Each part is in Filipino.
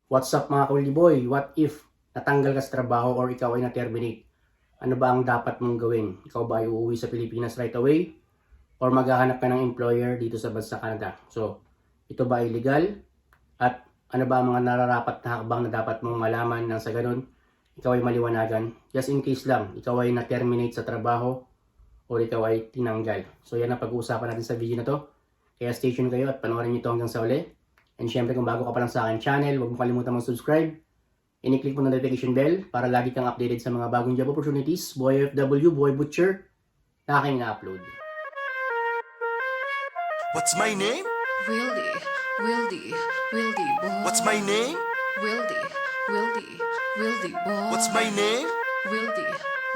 What's up mga Kawili Boy? What if natanggal ka sa trabaho or ikaw ay na-terminate? Ano ba ang dapat mong gawin? Ikaw ba ay uuwi sa Pilipinas right away? Or maghahanap ka ng employer dito sa bansa Canada? So, ito ba ay legal? At ano ba ang mga nararapat na hakbang na dapat mong malaman nang sa ganun? Ikaw ay maliwanagan. Just in case lang, ikaw ay na-terminate sa trabaho or ikaw ay tinanggal. So, yan ang pag-uusapan natin sa video na to. Kaya stay tuned kayo at panoorin nyo ito hanggang sa uli. And syempre kung bago ka pa lang sa akin channel, huwag mo kalimutan mag-subscribe. I-click mo na notification bell para lagi kang updated sa mga bagong job opportunities, buhay OFW, buhay butcher, na aking na-upload. What's my name? Wildy boy. What's my name? Wildy boy. What's my name? Wildy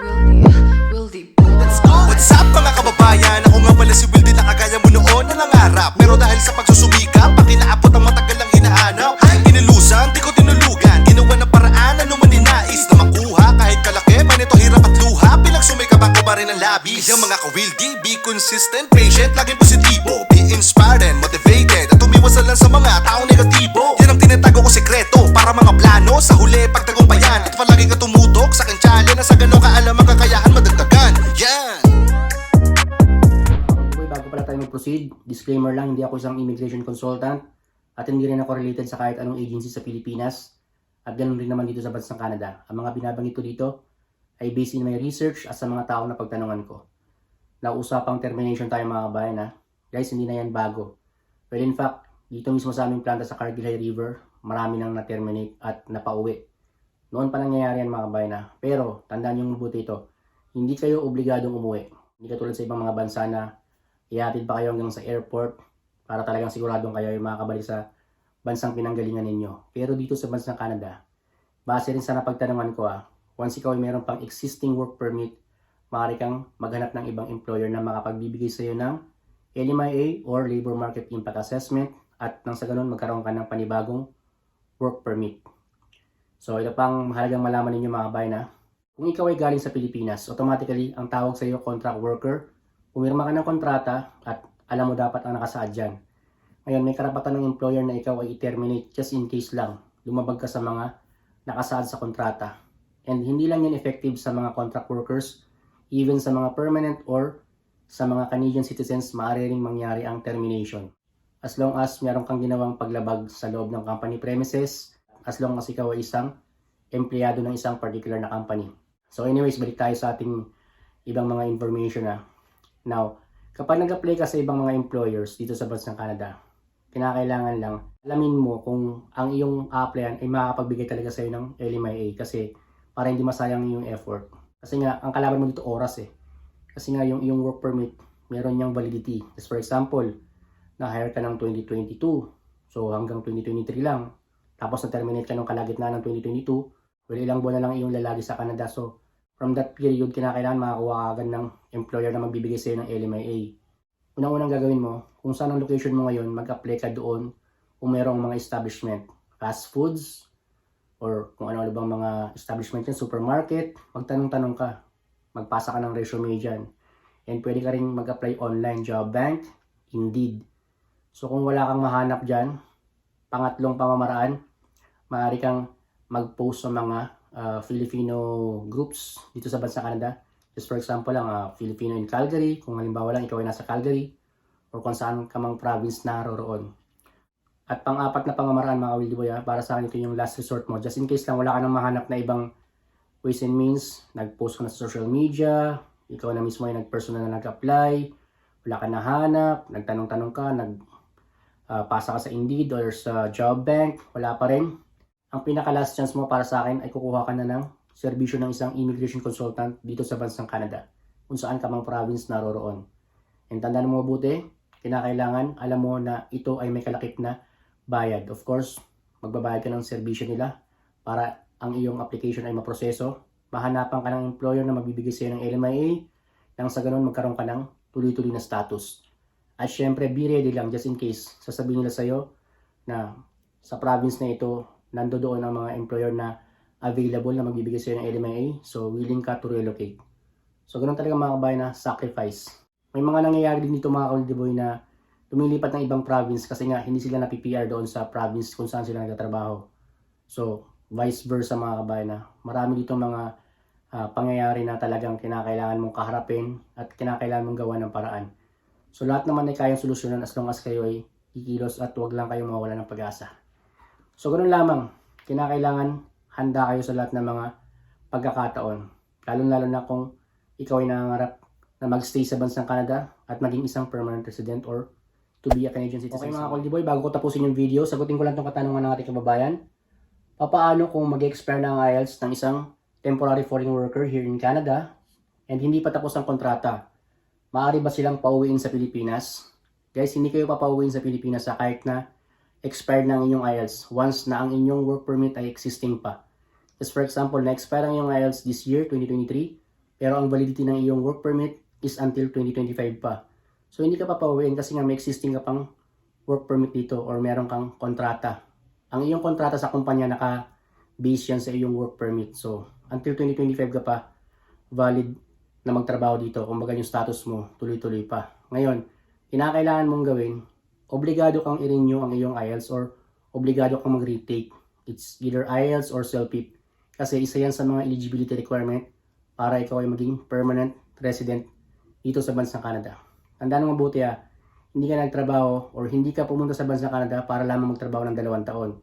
boy. Let's go! What's up mga kababayan? Ako nga pala si Wildy na kagaya mo noon na nangarap. Pero dahil sa pagsusumikap, pag kinaapot ang matagal lang hinahanap, inilusan, di ko tinulugan. Ginawa ng paraan, ano man ninais na makuha. Kahit kalaki, manito hirap at luha. Pinagsumikap ako pa rin ang labis. Kaya mga ka-Wildy, be consistent, patient, laging positibo. Be inspired and motivated. At umiwas lang sa mga taong negatibo. Yan ang tinatago ko sekreto para mga plano sa huli pagtagumpayan. At palagi ka tumutok sa aking challenge na sa ganun ka alam ang kakayahan madagdagan. Yan! Bago pala tayo mag-proceed, disclaimer lang, hindi ako isang immigration consultant at hindi rin ako related sa kahit anong agency sa Pilipinas at ganoon rin naman dito sa bansang Canada. Ang mga binabanggit ko dito ay based in my research at sa mga taong na pagtanungan ko. Nausapang termination tayo mga kabayan ha. Guys, hindi na yan bago. Well, in fact, dito mismo sa aming planta sa Cargill High River, marami nang na-terminate at napauwi. Noon pa nangyayari yan mga kabayan ha. Pero, tandaan nyo mabuti ito, hindi kayo obligadong umuwi. Hindi katulad sa ibang mga bansa na ihatid pa kayo hanggang sa airport para talagang siguradong kayo ay makakabalik sa bansang pinanggalingan ninyo. Pero dito sa bansang Canada, base rin sa napagtanungan ko once ikaw ay meron pang existing work permit, maaari kang maghanap ng ibang employer na makapagbibigay sa iyo ng LMIA or Labor Market Impact Assessment at nang sa ganun magkaroon ka ng panibagong work permit. So ito pang mahalagang malaman ninyo mga kabayan kung ikaw ay galing sa Pilipinas, automatically ang tawag sa iyo contract worker. Pumirma ka ng kontrata at alam mo dapat ang nakasaad dyan. Ngayon, may karapatan ng employer na ikaw ay i-terminate just in case lang lumabag ka sa mga nakasaad sa kontrata. And hindi lang yan effective sa mga contract workers, even sa mga permanent or sa mga Canadian citizens, maaari ring mangyari ang termination. As long as meron kang ginawang paglabag sa loob ng company premises, as long as ikaw ay isang empleyado ng isang particular na company. So anyways, balik tayo sa ating ibang mga information Now, kapag nag-apply ka sa ibang mga employers dito sa bansang Canada, kinakailangan lang alamin mo kung ang iyong applyan ay makakapagbigay talaga sa iyo ng LMIA kasi para hindi masayang yung effort. Kasi nga, ang kalaban mo dito oras Kasi nga yung iyong work permit, meron niyang validity. Just for example, na-hire ka ng 2022, so hanggang 2023 lang. Tapos na-terminate ka ng kalagitnaan ng 2022, well, ilang buwan na lang iyong lalagi sa Canada. So, from that period, kinakailangan makakuha ka agad ng employer na magbibigay sa'yo ng LMIA. Unang-unang gagawin mo, kung saan ang location mo ngayon, mag-apply ka doon kung merong mga establishment, fast foods, or kung ano bang mga establishment yan, supermarket, magtanong-tanong ka. Magpasa ka ng resume dyan. And pwede ka rin mag-apply online, job bank, Indeed. So kung wala kang mahanap dyan, pangatlong pamamaraan, maaari kang mag-post sa mga Filipino groups dito sa bansa Canada. Just for example lang, Filipino in Calgary, kung halimbawa lang ikaw ay nasa Calgary, or kung saan ka mang province naroroon. At pang-apat na pamamaraan mga Wildy Boy, para sa akin ito yung last resort mo. Just in case lang wala ka nang mahanap na ibang ways and means, nag-post ka na sa social media, ikaw na mismo ay nag-personal na nag-apply, wala ka nahanap, nagtanong-tanong ka, pasa ka sa Indeed or sa job bank, wala pa rin. Ang pinaka-last chance mo para sa akin ay kukuha ka na ng serbisyo ng isang immigration consultant dito sa bansang Canada, kung saan ka mang province naroroon. And tandaan mo mabuti, kinakailangan alam mo na ito ay may kalakip na bayad. Of course, magbabayad ka ng serbisyo nila para ang iyong application ay maproseso. Mahanapan ka ng employer na magbibigay sa iyo ng LMIA nang sa ganun magkaroon ka ng tuloy-tuloy na status. At syempre, be ready lang just in case sasabihin nila sa iyo na sa province na ito, nandoon ang mga employer na available na magbibigay sa iyo ng LMIA. So, willing ka to relocate. So, ganun talaga mga kabayan na sacrifice. May mga nangyayari din dito mga Kawili Boy na lumilipat ng ibang province kasi nga hindi sila na-PPR doon sa province kung saan sila nagtatrabaho. So, vice versa mga kabayan na marami dito mga pangyayari na talagang kinakailangan mong kaharapin at kinakailangan mong gawa ng paraan. So, lahat naman ay kayang solusyonan as long as kayo ay kikilos at huwag lang kayong mawawala ng pag-asa. So, ganun lamang. Kinakailangan handa kayo sa lahat ng mga pagkakataon. Lalo-lalo na kung ikaw ay nangangarap na magstay sa bansang Canada at maging isang permanent resident or to be a Canadian citizen. Okay mga Koldi Boy, bago ko tapusin yung video, sagutin ko lang itong katanungan ng ating kababayan. Papaano kung mag-expire na ang IELTS ng isang temporary foreign worker here in Canada and hindi pa tapos ang kontrata? Maaari ba silang pauwiin sa Pilipinas? Guys, hindi kayo papauwiin sa Pilipinas kahit na expired na ang inyong IELTS once na ang inyong work permit ay existing pa. Just for example, na-expire ang inyong IELTS this year, 2023, pero ang validity ng iyong work permit is until 2025 pa. So, hindi ka papauwiin kasi nga may existing ka pang work permit dito or meron kang kontrata. Ang iyong kontrata sa kumpanya naka-base yan sa iyong work permit. So, until 2025 ka pa valid na magtrabaho dito. Kumbaga yung status mo tuloy-tuloy pa. Ngayon, kinakailangan mong gawin, obligado kang i-renew ang iyong IELTS or obligado kang mag-retake. It's either IELTS or CELPIP. Kasi isa yan sa mga eligibility requirement para ikaw ay maging permanent resident dito sa bansang Canada. Tandaan mo mabuti hindi ka nagtrabaho or hindi ka pumunta sa bansang Canada para lamang magtrabaho ng 2 taon.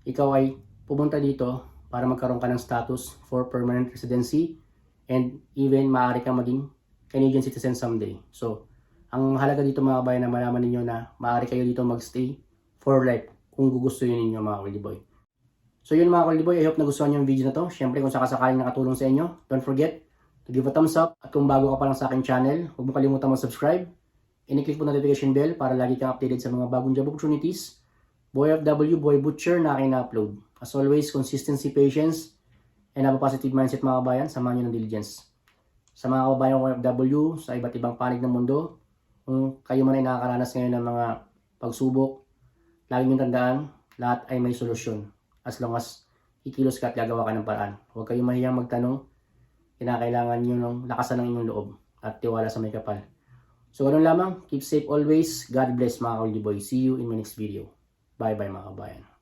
Ikaw ay pumunta dito para magkaroon ka ng status for permanent residency and even maaari kang maging Canadian citizen someday. So, ang halaga dito mga kabayan na malaman ninyo na maaari kayo dito magstay for life kung gugustuhin ninyo mga Koldi Boy. So yun mga Koldi Boy, I hope nagustuhan nyo yung video na to. Siyempre kung sakasakaling nakatulong sa inyo, don't forget to give a thumbs up. At kung bago ka pa lang sa aking channel, huwag mo kalimutan mag-subscribe. I-click mo notification bell para lagi kang updated sa mga bagong job opportunities. Boy FW, Boy Butcher na aking na-upload. As always, consistency, patience, and have a positive mindset mga kabayan. Samahan nyo ng diligence. Sa mga kabayan ng FW, sa iba't ibang panig ng mundo, kung kayo man ay nakakaranas ngayon ng mga pagsubok, lagi nyo tandaan, lahat ay may solusyon. As long as ikilos ka at gagawa ka ng paraan. Huwag kayong mahiyang magtanong, kinakailangan nyo ng lakasan ng inyong loob at tiwala sa may kapal. So ganun lamang, keep safe always, God bless mga Koldi Boy. See you in my next video. Bye bye mga kabayan.